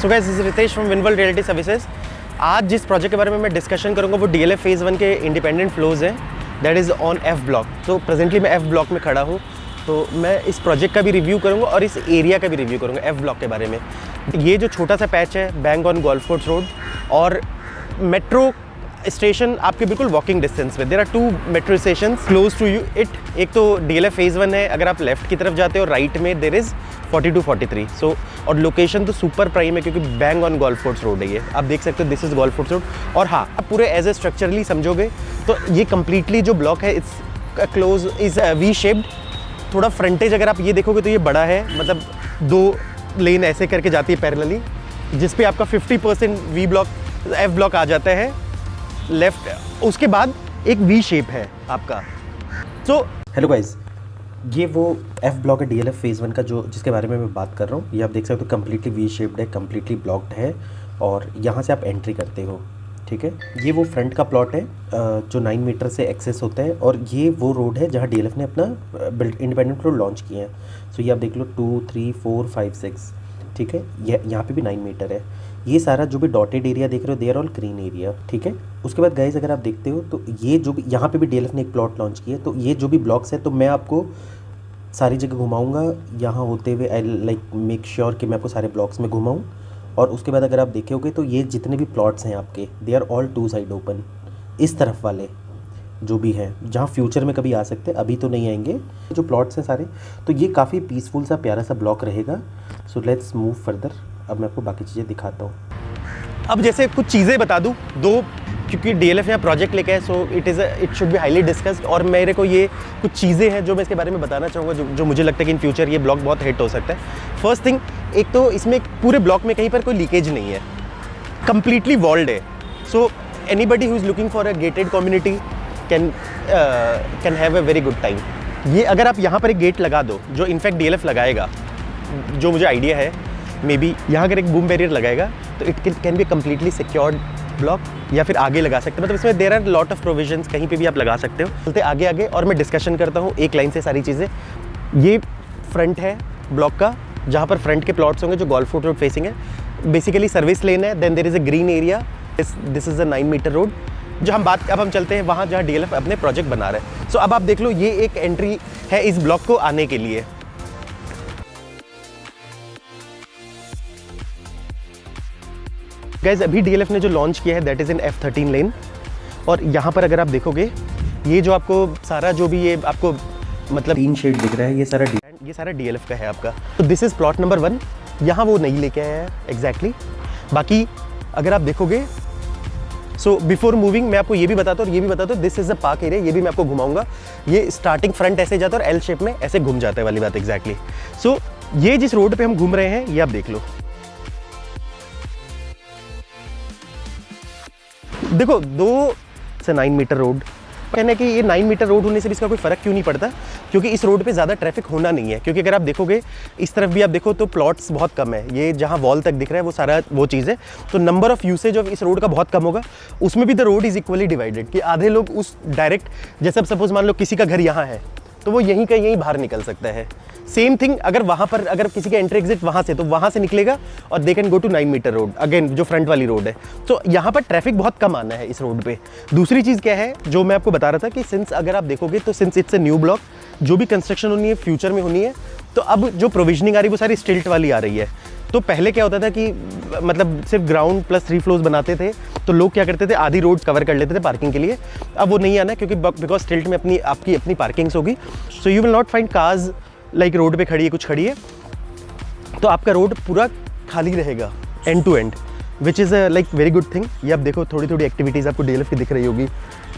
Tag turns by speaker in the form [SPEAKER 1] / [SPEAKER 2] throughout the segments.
[SPEAKER 1] So guys, this is Ritesh from Winworld realty services. आज जिस project के बारे में मैं डिस्कशन करूंगा वो DLF फेज़ 1 के इंडिपेंडेंट फ्लोज हैं, that is on F block. तो प्रेजेंटली मैं F ब्लॉक में खड़ा हूँ, तो मैं इस प्रोजेक्ट का भी रिव्यू करूंगा और इस एरिया का भी रिव्यू करूंगा F ब्लॉक के बारे में। ये जो छोटा सा पैच है bank on golf course road और मेट्रो स्टेशन आपके बिल्कुल वॉकिंग डिस्टेंस पे। There are 2 metro station close to you it. एक तो DLF फेज़ 1 है, अगर आप लेफ्ट की तरफ जाते हो राइट में देयर इज़ 42-43। सो और लोकेशन तो सुपर प्राइम है क्योंकि bank on golf course road है ये, आप देख सकते हो this is golf course road. और हाँ, आप पूरे एज ए स्ट्रक्चरली समझोगे तो ये कम्प्लीटली जो ब्लॉक है it's close is V shaped. थोड़ा फ्रंटेज अगर आप ये देखोगे तो ये बड़ा है, मतलब 2 लेन ऐसे करके जाती है पैरेलली, जिस पे आपका 50% वी ब्लॉक F ब्लॉक आ जाता है लेफ्ट। उसके बाद एक वी शेप है आपका। सो हेलो गाइस, ये वो F ब्लॉक है DLF फेज़ 1 का जो जिसके बारे में मैं बात कर रहा हूँ। ये आप देख सकते हो कम्प्लीटली वी शेप्ड है, कम्प्लीटली ब्लॉक्ड है और यहाँ से आप एंट्री करते हो, ठीक है। ये वो फ्रंट का प्लॉट है जो 9 मीटर से एक्सेस होता है और ये वो रोड है जहाँ DLF ने अपना इंडिपेंडेंट रोड लॉन्च किया है। सो ये आप देख लो 2, 3, 4, 5, 6, ठीक है। यहाँ पे भी 9 मीटर है। ये सारा जो भी डॉटेड एरिया देख रहे हो देयर ऑल ग्रीन एरिया, ठीक है। उसके बाद गाइस अगर आप देखते हो तो ये जो भी यहाँ पे भी DLF ने एक प्लॉट लॉन्च किया है, तो ये जो भी ब्लॉक्स है तो मैं आपको सारी जगह घुमाऊँगा यहाँ होते हुए। आई लाइक मेक श्योर कि मैं आपको सारे ब्लॉक्स में घुमाऊँ। और उसके बाद अगर आप देखोगे तो ये जितने भी प्लॉट्स हैं आपके they are all 2 side open. इस तरफ वाले जो भी हैं जहाँ फ्यूचर में कभी आ सकते हैं, अभी तो नहीं आएंगे। जो प्लॉट्स हैं सारे, तो ये काफ़ी पीसफुल सा प्यारा सा ब्लॉक रहेगा। So let's move further. अब मैं आपको बाकी चीज़ें दिखाता हूँ। अब जैसे कुछ चीज़ें बता दूँ दो, क्योंकि DLF यहाँ प्रोजेक्ट लेके है, so it should be highly discussed. और मेरे को ये कुछ चीज़ें हैं जो मैं इसके बारे में बताना चाहूँगा जो मुझे लगता है कि इन फ्यूचर ये ब्लॉक बहुत हिट हो सकता है। फर्स्ट थिंग, एक तो इसमें पूरे ब्लॉक में कहीं पर कोई लीकेज नहीं है, कम्प्लीटली वॉल्ड है। So anybody who is looking for a gated community can have a very good time. ये अगर आप यहाँ पर एक गेट लगा दो, जो इनफैक्ट DLF लगाएगा, जो मुझे आइडिया है, मे बी यहाँ अगर एक बूम बैरियर लगाएगा तो it can be completely secured block, या फिर आगे लगा सकते हैं। मतलब इसमें there are lot of provisions, कहीं पे भी आप लगा सकते हो। चलते आगे आगे और मैं डिस्कशन करता हूँ एक लाइन से सारी चीज़ें। ये फ्रंट है ब्लॉक का, जहाँ पर फ्रंट के प्लॉट्स होंगे जो गोल्फ कोर्स रोड फेसिंग है। बेसिकली सर्विस लेन है, then there is a green area. This is a 9 meter road. जो अब हम चलते हैं वहाँ जहाँ DLF अपने प्रोजेक्ट बना रहे हैं। सो अब आप देख लो, ये एक एंट्री है इस ब्लॉक को आने के लिए। गाइज अभी DLF ने जो लॉन्च किया है दैट इज़ इन F13 लेन। और यहाँ पर अगर आप देखोगे, ये जो आपको सारा जो भी ये आपको मतलब ग्रीन शेड दिख रहा है, ये सारा DLF का है आपका। तो दिस इज़ प्लॉट नंबर 1। यहाँ वो नहीं लेके आया है एग्जैक्टली। बाकी अगर आप देखोगे, सो बिफोर मूविंग मैं आपको ये भी बताता हूँ और ये भी बताता हूँ, this is a park area. ये भी मैं आपको घुमाऊंगा। ये स्टार्टिंग फ्रंट ऐसे जाता है और L शेप में ऐसे घूम जाता है वाली बात एग्जैक्टली। सो ये जिस रोड पे हम घूम रहे हैं ये आप देख लो। देखो 2 से 9 मीटर रोड, कहने कि ये 9 मीटर रोड होने से भी इसका कोई फ़र्क क्यों नहीं पड़ता, क्योंकि इस रोड पे ज़्यादा ट्रैफिक होना नहीं है। क्योंकि अगर आप देखोगे इस तरफ भी आप देखो तो प्लॉट्स बहुत कम है। ये जहाँ वॉल तक दिख रहा है वो सारा वो चीज़ है। तो नंबर ऑफ़ यूसेज ऑफ इस रोड का बहुत कम होगा। उसमें भी the road is equally divided, कि आधे लोग उस डायरेक्ट, जैसे अब सपोज मान लो किसी का घर यहाँ है तो वो यहीं का यहीं बाहर निकल सकता है। सेम थिंग अगर वहाँ पर अगर किसी का एंट्री एग्जिट वहाँ से, तो वहाँ से निकलेगा और they can go to 9 meter road again, जो फ्रंट वाली रोड है। तो यहाँ पर ट्रैफिक बहुत कम आना है इस रोड पे। दूसरी चीज़ क्या है जो मैं आपको बता रहा था कि सिंस अगर आप देखोगे तो since it's a new block, जो भी कंस्ट्रक्शन होनी है फ्यूचर में होनी है, तो अब जो प्रोविजनिंग आ रही है वो सारी स्टिल्ट वाली आ रही है। तो पहले क्या होता था कि मतलब सिर्फ ग्राउंड प्लस 3 फ्लोर्स बनाते थे, तो लोग क्या करते थे आधी रोड कवर कर लेते थे पार्किंग के लिए। अब वो नहीं आना है क्योंकि बिकॉज स्टिल्ट में आपकी अपनी पार्किंग्स होगी। So you will not find cars like road पे खड़ी है कुछ खड़ी है, तो आपका रोड पूरा खाली रहेगा end to end, which is a like very good thing. ये आप देखो थोड़ी थोड़ी एक्टिविटीज़ आपको DLF की दिख रही होगी,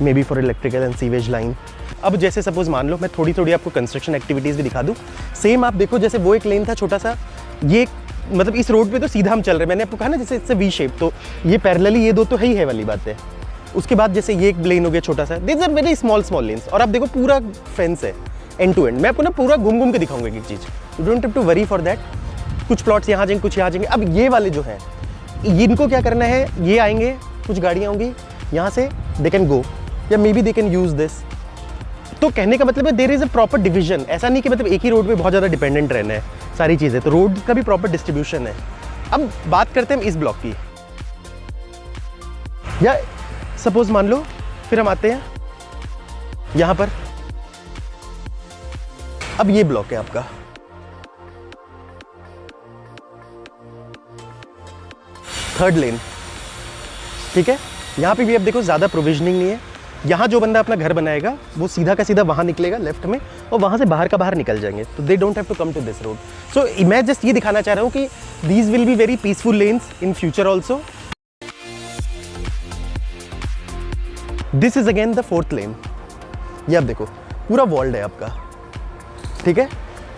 [SPEAKER 1] may be for electrical and sewage line. अब जैसे सपोज मान लो मैं थोड़ी थोड़ी आपको कंस्ट्रक्शन एक्टिविटीज़ भी दिखा दूँ। सेम आप देखो, जैसे वो एक लेन था छोटा सा, ये मतलब इस रोड पे तो सीधा हम चल रहे हैं। मैंने आपको कहा ना जैसे इससे वी शेप, तो ये पैरेलली ये 2 तो है वाली बात है। उसके बाद जैसे ये एक लेन हो गया छोटा सा, this are very small lanes. और आप देखो पूरा फेंस है एंड टू एंड। मैं आपको ना पूरा घूम घूम के दिखाऊंगा एक चीज़, you don't have to worry for that. कुछ प्लॉट्स यहाँ जाएंगे, कुछ यहाँ जाएंगे। अब ये वाले जो हैं, इनको क्या करना है, ये आएंगे, कुछ गाड़ियाँ होंगी यहाँ से, दे कैन गो या maybe they can use this. तो कहने का मतलब है there is a proper division. ऐसा नहीं कि मतलब एक ही रोड पे बहुत ज़्यादा डिपेंडेंट रहना है सारी चीज़ें, तो रोड का भी प्रॉपर डिस्ट्रीब्यूशन है। अब बात करते हैं हम इस ब्लॉक की, या सपोज मान लो फिर हम आते हैं यहां पर। अब ये ब्लॉक है आपका, थर्ड लेन, ठीक है। यहां पे भी अब देखो ज्यादा प्रोविजनिंग नहीं है। यहाँ जो बंदा अपना घर बनाएगा वो सीधा का सीधा वहाँ निकलेगा लेफ्ट में, और वहाँ से बाहर का बाहर निकल जाएंगे, तो they don't have to come to this road. So मैं जस्ट ये दिखाना चाह रहा हूँ कि these will be very peaceful lanes in future also. This is again the fourth lane. ये आप देखो पूरा वॉल्ड है आपका, ठीक है।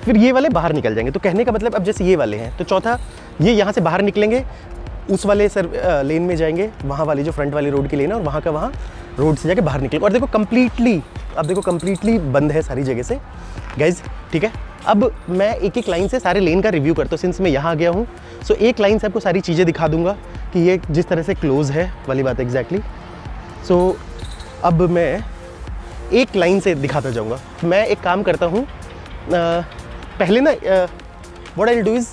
[SPEAKER 1] फिर ये वाले बाहर निकल जाएंगे, तो कहने का मतलब अब जैसे ये वाले हैं, तो चौथा ये यहाँ से बाहर निकलेंगे, उस वाले लेन में जाएंगे, वहाँ वाली जो फ्रंट वाली रोड की लेन है, और वहाँ का वहाँ रोड से जाके बाहर निकलेंगे। और देखो कंप्लीटली, अब देखो कंप्लीटली बंद है सारी जगह से गाइज, ठीक है। अब मैं एक एक लाइन से सारे लेन का रिव्यू करता हूँ, सिंस मैं यहाँ आ गया हूँ। सो एक लाइन से आपको सारी चीज़ें दिखा दूंगा कि ये जिस तरह से क्लोज है वाली बात एग्जैक्टली। सो अब मैं एक लाइन से दिखाता जाऊँगा। मैं एक काम करता हूँ, पहले ना what I will do is,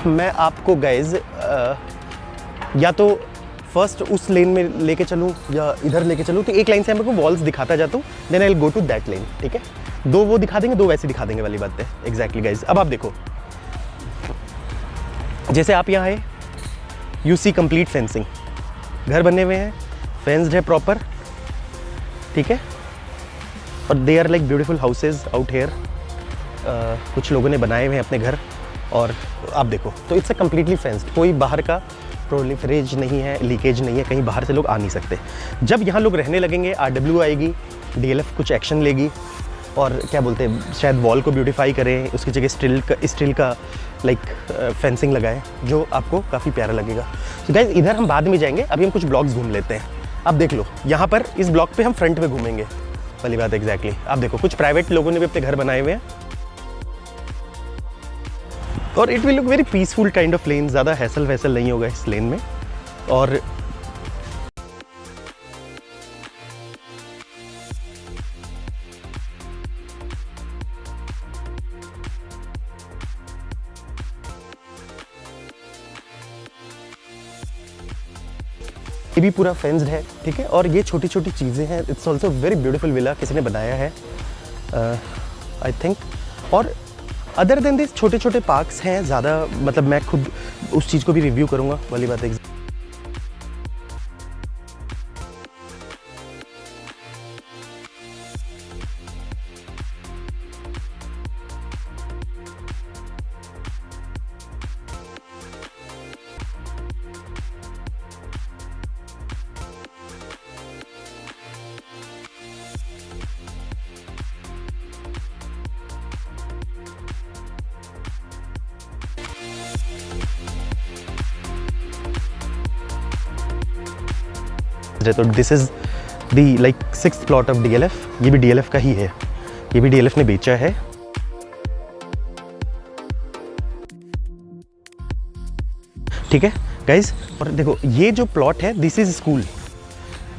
[SPEAKER 1] मैं आपको गाइज या तो फर्स्ट उस लेन में लेके चलूँ या इधर लेके चलूँ, तो एक लाइन से मैं आपको वॉल्स दिखाता जाता हूँ, then I will go to that lane, ठीक है। दो वो दिखा देंगे, दो वैसे दिखा देंगे वाली बात है एग्जैक्टली गाइज। अब आप देखो, जैसे आप यहाँ है, यू सी कंप्लीट फेंसिंग, घर बने हुए हैं, फेंस्ड है प्रॉपर, ठीक है। और they are like beautiful houses out here, कुछ लोगों ने बनाए हुए हैं अपने घर, और आप देखो तो इट्स अ कम्प्लीटली फेंस्ड, कोई बाहर का प्रोलिफरेज नहीं है, लीकेज नहीं है, कहीं बाहर से लोग आ नहीं सकते। जब यहाँ लोग रहने लगेंगे, RW आएगी, DLF कुछ एक्शन लेगी, और क्या बोलते हैं, शायद वॉल को ब्यूटीफाई करें, उसकी जगह स्टील का लाइक फेंसिंग लगाएं, जो आपको काफ़ी प्यारा लगेगा। तो गाइज इधर हम बाद में जाएंगे, अभी हम कुछ ब्लॉक्स घूम लेते हैं। अब देख लो यहाँ पर इस ब्लॉक पे हम फ्रंट में घूमेंगे वाली बात एग्जैक्टली। आप देखो कुछ प्राइवेट लोगों ने भी अपने घर बनाए हुए हैं, और it will look very peaceful kind of lane, ज़्यादा हैसल वैसल नहीं होगा इस लेन में। और ये भी पूरा फेंस्ड है, ठीक है। और ये छोटी छोटी चीज़ें हैं, it's also very beautiful villa किसी ने बनाया है आई थिंक। और अदर देन दिस छोटे छोटे पार्क्स हैं ज़्यादा, मतलब मैं खुद उस चीज़ को भी रिव्यू करूँगा वाली बात है। तो this is the like 6th plot of DLF, ये भी DLF का ही है, ये भी DLF ने बेचा है। ठीक है गाइज, और देखो ये जो प्लॉट है दिस इज स्कूल,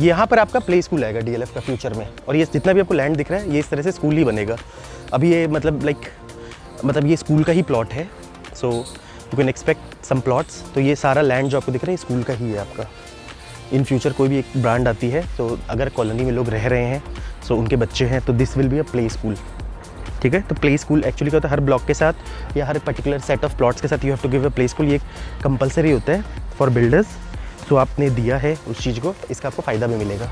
[SPEAKER 1] यहाँ पर आपका प्ले स्कूल आएगा DLF का फ्यूचर में, और ये जितना भी आपको लैंड दिख रहा है ये इस तरह से स्कूल ही बनेगा। अभी ये मतलब ये स्कूल का ही प्लॉट है, so you can expect some plots. तो ये सारा लैंड जो आपको दिख रहा है स्कूल का ही है आपका। इन फ्यूचर कोई भी एक ब्रांड आती है, तो अगर कॉलोनी में लोग रह रहे हैं, सो उनके बच्चे हैं, तो this will be a play school, ठीक है। तो प्ले स्कूल एक्चुअली क्या होता है, हर ब्लॉक के साथ या हर पर्टिकुलर सेट ऑफ प्लॉट्स के साथ you have to give a play school, ये कंपलसरी होता है फॉर बिल्डर्स। तो आपने दिया है उस चीज़ को, इसका आपको फ़ायदा भी मिलेगा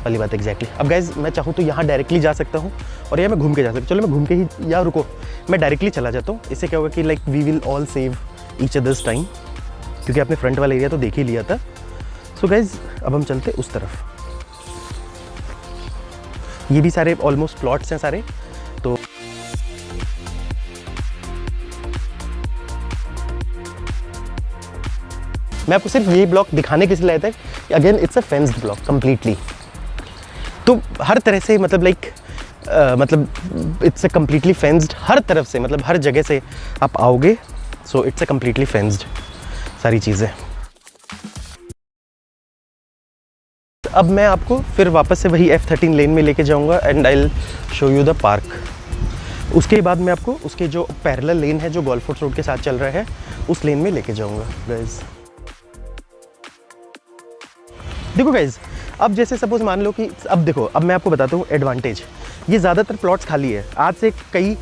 [SPEAKER 1] वाली बात एग्जैक्टली। अब गाइज मैं चाहूँ तो यहाँ डायरेक्टली जा सकता हूँ, और या मैं घूम के जा सकता हूँ। चलो मैं घूम के ही, या रुको मैं डायरेक्टली चला जाता हूँ। इससे क्या होगा कि like we will all save each others time, क्योंकि आपने फ्रंट वाला एरिया तो देख ही लिया था। सो गाइज अब हम चलते उस तरफ, ये भी सारे ऑलमोस्ट प्लॉट्स हैं सारे। तो मैं आपको सिर्फ ये ब्लॉक दिखाने के लिए लाया था, again it's a fenced block completely. तो हर तरह से मतलब इट्स अ कंप्लीटली फेंस्ड, हर तरफ से मतलब हर जगह से आप आओगे, so it's a completely fenced सारी चीज़ें। अब मैं आपको फिर वापस से वही F13 लेन में लेके जाऊंगा, and I will show you the park. उसके बाद मैं आपको उसके जो पैरेलल लेन है जो गोल्फ रोड के साथ चल रहा है उस लेन में लेके जाऊंगा गाइज। देखो गाइज, अब जैसे सपोज मान लो कि अब देखो, अब मैं आपको बताता हूँ एडवांटेज। ये ज़्यादातर प्लॉट्स खाली है। आज से कई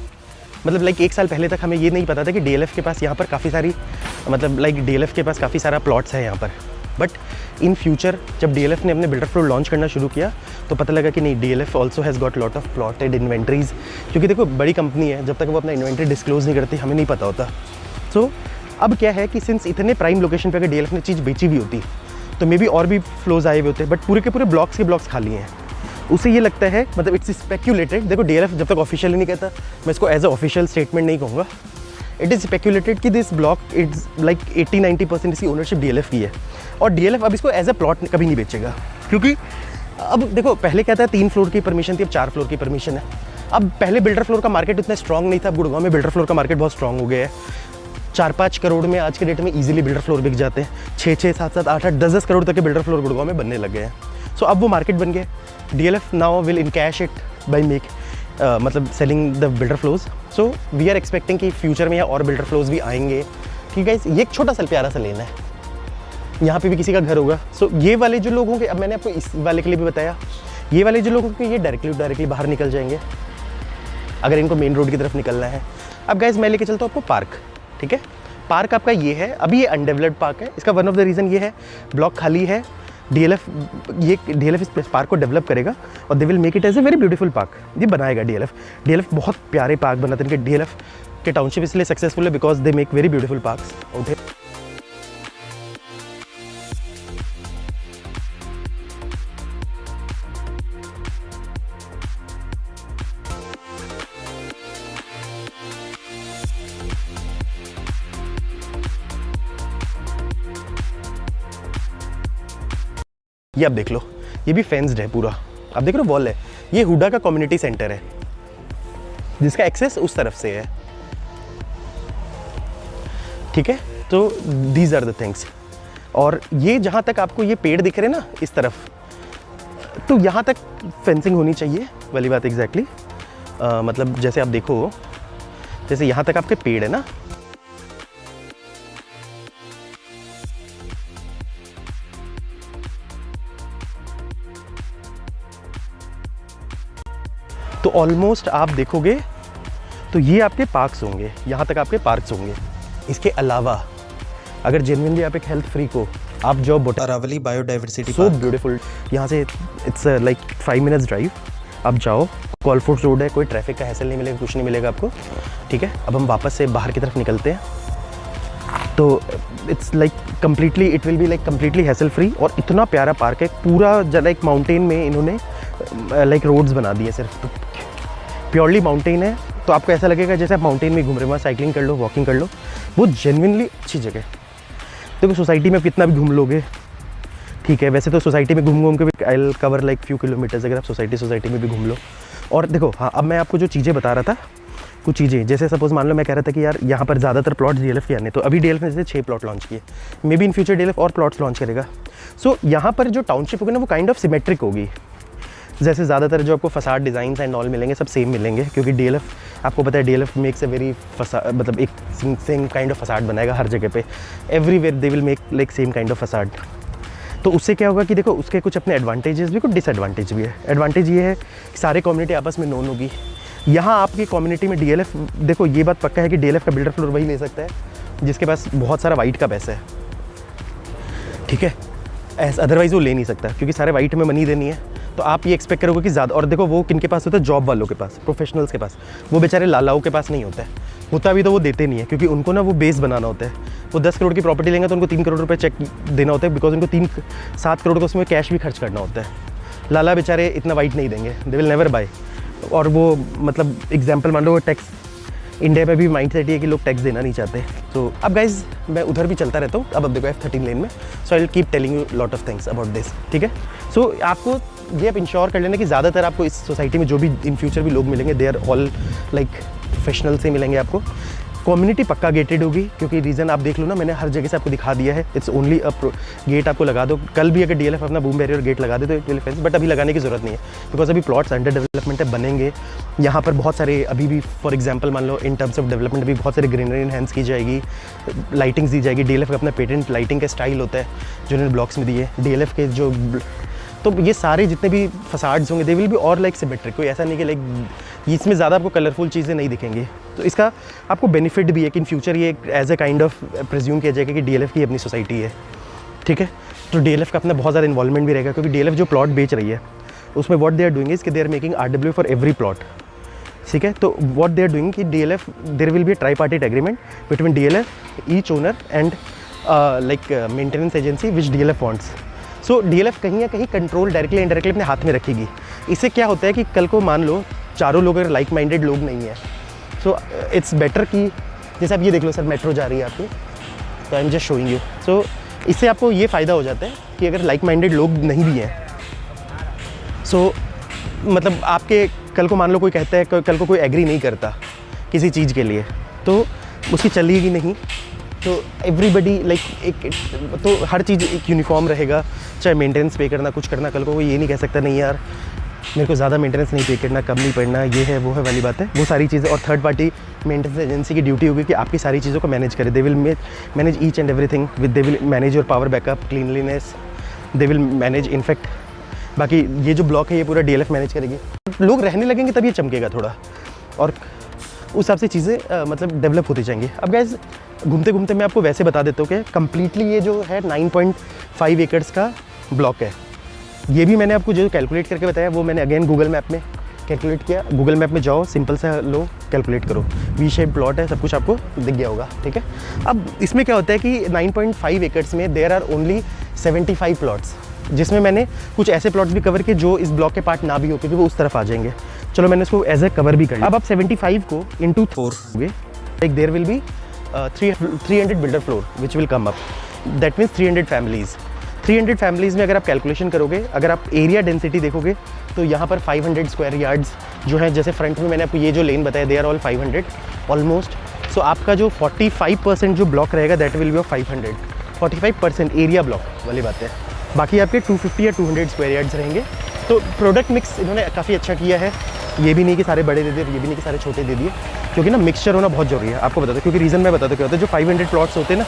[SPEAKER 1] मतलब लाइक 1 साल पहले तक हमें ये नहीं पता था कि डीएलएफ के पास यहाँ पर काफ़ी सारी मतलब लाइक डीएलएफ के पास काफ़ी सारा प्लॉट्स है यहाँ पर। बट इन फ्यूचर जब डीएलएफ ने अपने बिल्डर फ्लोर लॉन्च करना शुरू किया तो पता लगा कि नहीं, DLF also has got lot of plotted inventories. क्योंकि देखो बड़ी कंपनी है, जब तक वो अपना इन्वेंट्री डिस्क्लोज नहीं करती हमें नहीं पता होता। सो अब क्या है कि सिंस इतने प्राइम लोकेशन पर अगर डीएलएफ ने चीज़ बेची भी होती तो मे बी और भी फ्लोज आए हुए होते, बट पूरे के पूरे ब्लॉक्स के ब्लॉक्स खाली हैं। उसे ये लगता है, मतलब इट्स स्पेक्यूलेटेड, देखो डीएलएफ जब तक ऑफिशियल नहीं कहता, मैं इसको एज अ ऑफिशियल स्टेटमेंट नहीं कहूँगा, इट इज़ स्पेक्यूलेटेड कि दिस ब्लॉक इट्स लाइक 80-90% इसकी ओनरशिप डीएलएफ की है। और डीएलएफ अब इसको एज अ प्लॉट कभी नहीं बेचेगा, क्योंकि अब देखो पहले कहता है 3 फ्लोर की परमिशन थी, अब 4 फ्लोर की परमिशन है। अब पहले बिल्डर फ्लोर का मार्केट उतना स्ट्रॉन्ग नहीं था, अब गुड़गांव में बिल्डर फ्लोर का मार्केट बहुत स्ट्रॉन्ग हो गया है। 4-5 करोड़ में आज के डेट में इजीली बिल्डर फ्लोर बिक जाते हैं। 6-6, 7-7, 8-8, 10-10 करोड़ तक के बिल्डर फ्लोर गुड़गांव में बनने लगे हैं। सो अब वो मार्केट बन गए। DLF now will encash it by make मतलब selling the builder floors. So we are expecting कि फ्यूचर में यहाँ और बिल्डर फ्लोज भी आएंगे। ठीक है, ये एक छोटा सा प्यारा सा लेना है, यहाँ पे भी किसी का घर होगा। सो ये वाले जो लोग होंगे, अब मैंने आपको इस वाले के लिए भी बताया, ये वाले जो लोग होंगे ये डायरेक्टली बाहर निकल जाएंगे अगर इनको मेन रोड की तरफ निकलना है। अब गाइज मैं लेके चलता हूँ आपको पार्क। ठीक है, पार्क आपका ये है, अभी ये अनडेवलप्ड पार्क है। इसका वन ऑफ द रीज़न ये है ब्लॉक खाली है। डीएलएफ इस पार्क को डेवलप करेगा और they will make it as a very beautiful park. ये बनाएगा डीएलएफ बहुत प्यारे पार्क बनाते हैं। डीएलएफ के टाउनशिप इसलिए सक्सेसफुल है because they make very beautiful parks. ये आप देख लो, ये भी फेंस्ड है पूरा, आप देख रहे हो वॉल है। ये हुडा का कम्युनिटी सेंटर है जिसका एक्सेस उस तरफ से है। ठीक है, तो दीज आर द थिंग्स। और ये जहाँ तक आपको ये पेड़ दिख रहे हैं ना इस तरफ, तो यहाँ तक फेंसिंग होनी चाहिए वाली बात एग्जैक्टली। मतलब जैसे आप देखो, जैसे यहाँ तक आपके पेड़ है ना, तो ऑलमोस्ट आप देखोगे तो ये आपके पार्क्स होंगे, यहाँ तक आपके पार्क्स होंगे। इसके अलावा अगर जेन्युइनली आप एक हेल्थ फ्री को आप जो
[SPEAKER 2] अरावली बायोडाइवर्सिटी
[SPEAKER 1] सो ब्यूटीफुल, यहाँ से इट्स लाइक 5 मिनट्स ड्राइव, आप जाओ, कॉलफोर्ट रोड है, कोई ट्रैफिक का हैसल नहीं मिलेगा, कुछ नहीं मिलेगा आपको। ठीक है, अब हम वापस से बाहर की तरफ निकलते हैं। तो it's like completely, it will be like completely hassle free. और इतना प्यारा पार्क है, पूरा लाइक माउंटेन में इन्होंने लाइक रोड्स बना दिए, सिर्फ प्योरली माउंटेन है। तो आपको ऐसा लगेगा जैसे आप माउंटेन में घूम रहे हो, वहाँ साइकिलिंग कर लो, वॉकिंग कर लो, वो जेन्युइनली अच्छी जगह है। देखो सोसाइटी में आप कितना भी घूम लोगे, ठीक है, वैसे तो सोसाइटी में घूम के भी I will cover like few kilometres, अगर आप सोसाइटी में भी घूम लो। और देखो हाँ, अब मैं आपको जो चीज़ें बता रहा था, कुछ चीज़ें जैसे सपोज मान लो मैं कह रहा था कि यार यहाँ पर ज़्यादातर प्लॉट्स डीएलएफ के आने, तो अभी डीएलएफ ने जैसे 6 प्लॉट लॉन्च किए, may be in future DLF और प्लॉट्स लॉन्च करेगा। सो यहाँ पर जो टाउनशिप होगी ना वो काइंड ऑफ सिमेट्रिक होगी। जैसे ज़्यादातर जो आपको फसाड डिज़ाइंस एंड ऑल मिलेंगे सब सेम मिलेंगे, क्योंकि डीएलएफ आपको पता है डीएलएफ मेक्स ए वेरी मतलब एक सेम काइंड ऑफ फसाड बनाएगा हर जगह पे, everywhere they will make like same kind of facade. तो उससे क्या होगा कि देखो उसके कुछ अपने एडवांटेजेस भी, कुछ डिसएडवांटेज भी है। एडवांटेज ये है कि सारे कम्युनिटी आपस में नोन होगी। यहाँ आपकी कम्युनिटी में डीएलएफ, देखो ये बात पक्का है कि डीएलएफ का बिल्डर फ्लोर वही ले सकता है जिसके पास बहुत सारा वाइट का पैसा है। ठीक है, ऐसा अदरवाइज़ वो ले नहीं सकता, क्योंकि सारे वाइट में मनी देनी है। तो आप ये एक्सपेक्ट करोगे कि ज़्यादा, और देखो वो किन के पास होता है, जॉब वालों के पास, प्रोफेशनल्स के पास। वो बेचारे लालाओं के पास नहीं होता है, होता भी तो वो देते नहीं है, क्योंकि उनको ना वो बेस बनाना होता है। वो 10 करोड़ की प्रॉपर्टी लेंगे तो उनको 3 करोड़ रुपए चेक देना होता है, बिकॉज उनको 7 करोड़ का उसमें कैश भी खर्च करना होता है। लाला बेचारे इतना वाइट नहीं देंगे, दे विल नेवर बाय। और वो मतलब एग्जाम्पल मान लो, वो टैक्स इंडिया में भी माइंड सेट है कि लोग टैक्स देना नहीं चाहते। तो अब गाइज मैं उधर भी चलता रहता हूँ, अब देखो F13 लेन में। So I will keep telling you lot of things about this. ठीक है, सो आपको ये आप इंश्योर कर लेना कि ज़्यादातर आपको इस सोसाइटी में जो भी इन फ्यूचर भी लोग मिलेंगे, they are all like professional से मिलेंगे आपको। कम्युनिटी पक्का गेटेड होगी, क्योंकि रीज़न आप देख लो ना, मैंने हर जगह से आपको दिखा दिया है। इट्स ओनली अ गेट आपको लगा दो, कल भी अगर डीएलएफ अपना बूम बैरियर गेट लगा दे तो इट विल फेंस, बट अभी लगाने की ज़रूरत नहीं है, बिकॉज अभी प्लॉट्स अंडर डेवलपमेंट है, बनेंगे यहाँ पर बहुत सारे अभी भी। फॉर एग्जांपल मान लो इन टर्म्स ऑफ डेवलपमेंट अभी बहुत सारी ग्रीनरी इनहेंस की जाएगी, लाइटिंग्स दी जाएगी। डीएलएफ का अपना पेटेंट लाइटिंग का स्टाइल होता है जो उन्होंने ब्लॉक्स में दिए डीएलएफ के जो, तो ये सारे जितने भी फसाड्स होंगे दे विल बी और लाइक सिमेट्रिक। कोई ऐसा नहीं कि लाइक इसमें ज़्यादा आपको कलरफुल चीज़ें नहीं दिखेंगी। तो इसका आपको बेनिफिट भी है कि इन फ्यूचर ये as a kind of presume किया जाएगा कि डीएलएफ की अपनी सोसाइटी है, ठीक है। तो डीएलएफ का अपना बहुत ज़्यादा इन्वॉल्वमेंट भी रहेगा, क्योंकि डीएलएफ जो प्लॉट बेच रही है उसमें what they are doing is कि they are making RW for every plot, ठीक है। तो व्हाट दे आर डूइंग कि DLF there will be a tripartite agreement between DLF, each owner and like maintenance agency which DLF wants. So DLF कहीं ना कहीं control directly indirectly अपने हाथ में रखेगी। इससे क्या होता है कि कल को मान लो चारों लोग अगर लाइक माइंडेड लोग नहीं है, सो इट्स बेटर कि जैसे आप ये देख लो सर, मेट्रो जा रही है आपकी, तो I am just showing you. So इससे आपको ये फ़ायदा हो जाता है कि अगर लाइक माइंडेड लोग नहीं भी हैं, सो मतलब आपके कल को मान लो कोई कहता है, कल को कोई एग्री नहीं करता किसी चीज़ के लिए, तो उसकी चलेगी नहीं। तो एवरीबडी लाइक एक, तो हर चीज़ एक यूनिफॉर्म रहेगा, चाहे मेंटेनेंस पे करना, कुछ करना, कल को कोई ये नहीं कह सकता नहीं यार मेरे को ज़्यादा मेंटेनेंस नहीं पे करना, कम नहीं पड़ना, ये है वो है वाली बात है, वो सारी चीज़ें। और थर्ड पार्टी मेंटेनेंस एजेंसी की ड्यूटी होगी कि आपकी सारी चीज़ों को मैनेज करे। They will manage each and everything with, they will manage your power backup, cleanliness, they will manage in fact बाकी ये जो ब्लॉक है ये पूरा डीएलएफ मैनेज करेगी। लोग रहने लगेंगे तब ये चमकेगा थोड़ा, और उस हिसाब से चीज़ें मतलब डेवलप होती जाएंगी। अब गाइस घूमते घूमते मैं आपको वैसे बता देता हूँ कि कम्प्लीटली ये जो है 9.5 एकड़्स का ब्लॉक है। ये भी मैंने आपको जो कैलकुलेट करके बताया वो मैंने अगेन गूगल मैप में कैलकुलेट किया। गूगल मैप में जाओ, सिंपल सा लो, कैलकुलेट करो, वी शेप प्लॉट है, सब कुछ आपको दिख गया होगा, ठीक है। अब इसमें क्या होता है कि 9.5 एकड़्स में देयर आर ओनली 75 प्लॉट्स, जिसमें मैंने कुछ ऐसे प्लॉट्स भी कवर किए जो इस ब्लॉक के पार्ट ना भी हो, क्योंकि वो उस तरफ आ जाएंगे। चलो मैंने उसको एज ए कवर भी कर लिया। अब आप 75 को इंटू 4 होंगे, like there will be 300 builder floor which will come up, that means 300 families. 300 families में अगर आप कैलकुलेशन करोगे, अगर आप एरिया डेंसिटी देखोगे तो यहाँ पर 500 स्क्वायर यार्ड्स जो है, जैसे फ्रंट में मैंने आपको ये जो लेन बताया दे आर ऑल 500 ऑलमोस्ट। सो आपका जो 45% जो ब्लॉक रहेगा that will be of 500, 45% area block वाली बात है। बाकी आपके 250 या 200 स्क्वायर यार्ड्स रहेंगे। तो प्रोडक्ट मिक्स इन्होंने काफ़ी अच्छा किया है। ये भी नहीं कि सारे बड़े दे दिए, ये भी नहीं कि सारे छोटे दे दिए, क्योंकि ना मिक्सचर होना बहुत जरूरी है। आपको बता दो, क्योंकि रीज़न मैं बताता हूँ क्या होता है। जो 500 प्लॉट्स होते हैं ना,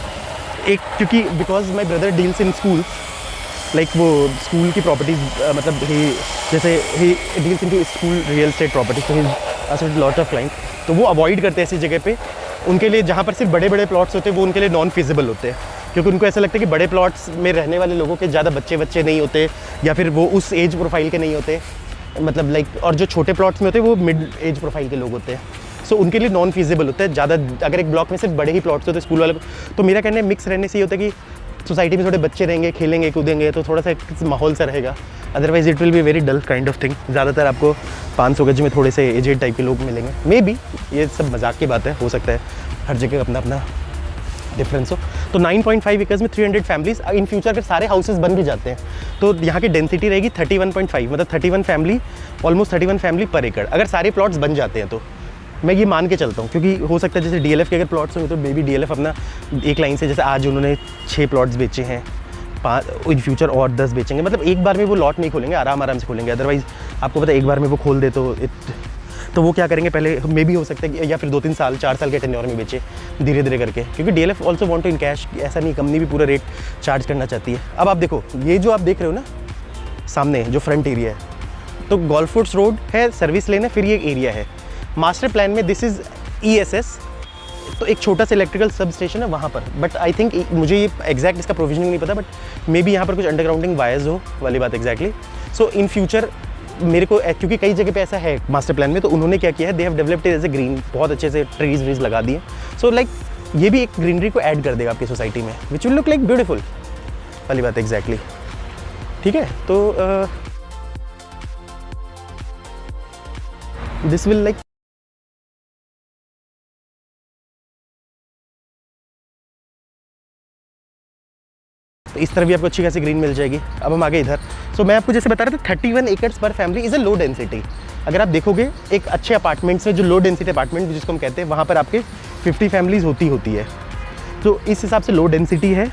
[SPEAKER 1] एक क्योंकि because my brother deals in school, like वो स्कूल की प्रॉपर्टीज़ मतलब ही जैसे ही deals in to school real estate properties, तो ही लॉट ऑफ क्लाइंट, तो वो अवॉइड करते हैं ऐसी जगह पे। उनके लिए जहाँ पर सिर्फ बड़े बड़े प्लॉट्स होते हैं वो उनके लिए नॉन फिजिबल होते हैं, क्योंकि उनको ऐसा लगता है कि बड़े प्लॉट्स में रहने वाले लोगों के ज़्यादा बच्चे नहीं होते, या फिर वो उस एज प्रोफाइल के नहीं होते, मतलब लाइक, और जो छोटे प्लॉट्स में होते हैं वो मिड एज प्रोफाइल के लोग होते हैं। सो उनके लिए नॉन फिजिबल होता है ज़्यादा। अगर एक ब्लॉक में सिर्फ बड़े ही प्लॉट्स होते हैं स्कूल वाले को, तो मेरा कहना है मिक्स रहने से ये होता है कि सोसाइटी में थोड़े बच्चे रहेंगे, खेलेंगे कूदेंगे, तो थोड़ा सा माहौल सा रहेगा। Otherwise it will be very dull kind of thing. ज़्यादातर आपको 500 गज में थोड़े से एजेड टाइप के लोग मिलेंगे, मे बी, ये सब मजाक की बात है, हो सकता है हर जगह अपना अपना डिफरेंस हो। तो 9.5 एकर्स में 300 फैमिलीज, इन फ्यूचर अगर सारे हाउसेस बन भी जाते हैं तो यहाँ की डेंसिटी रहेगी 31.5, मतलब 31 फैमिली, ऑलमोस्ट 31 फैमिली पर एकड़, अगर सारे प्लॉट्स बन जाते हैं तो। मैं ये मान के चलता हूँ, क्योंकि हो सकता है जैसे डीएलएफ के अगर प्लॉट्स होंगे तो बेबी डीएलएफ अपना एक लाइन से, जैसे आज उन्होंने 6 प्लॉट्स बेचे हैं, 5 इन फ्यूचर और 10 बेचेंगे, मतलब एक बार में वो लॉट नहीं खोलेंगे, आराम से खोलेंगे। अदरवाइज आपको पता है एक बार में वो खोल दे तो वो क्या करेंगे, पहले मे भी हो सकता है कि या फिर 2-3 साल 4 साल के टेन्योर में बेचे धीरे धीरे करके, क्योंकि DLF also want to encash, ऐसा नहीं कंपनी भी पूरा रेट चार्ज करना चाहती है। अब आप देखो ये जो आप देख रहे हो ना सामने जो फ्रंट एरिया है, तो गोल्फ कोर्स रोड है, सर्विस लेन है, फिर ये एक एरिया है। मास्टर प्लान में दिस इज़ ESS, तो एक छोटा सा इलेक्ट्रिकल सब स्टेशन है वहाँ पर, बट आई थिंक मुझे ये एग्जैक्ट इसका प्रोविजनिंग नहीं पता, बट मे बी यहाँ पर कुछ अंडरग्राउंडिंग वायर्स हो वाली बात एग्जैक्टली। सो इन फ्यूचर मेरे को, क्योंकि कई जगह पे ऐसा है मास्टर प्लान में, तो उन्होंने क्या किया है, they have developed as a green, बहुत अच्छे से ट्रीज व्रीज लगा दिए। सो लाइक ये भी एक ग्रीनरी को ऐड कर देगा आपकी सोसाइटी में, which will look like beautiful वाली बात एग्जैक्टली, ठीक है। तो दिस विल लाइक, तो इस तरह भी आपको अच्छी खासी ग्रीन मिल जाएगी। अब हम आगे इधर, सो मैं आपको जैसे बता रहा था 31 एकर्स पर family is a low density. अगर आप देखोगे एक अच्छे अपार्टमेंट्स में, जो लो डेंसिटी अपार्टमेंट जिसको हम कहते हैं, वहाँ पर आपके 50 फैमिलीज़ होती है। तो इस हिसाब से लो डेंसिटी है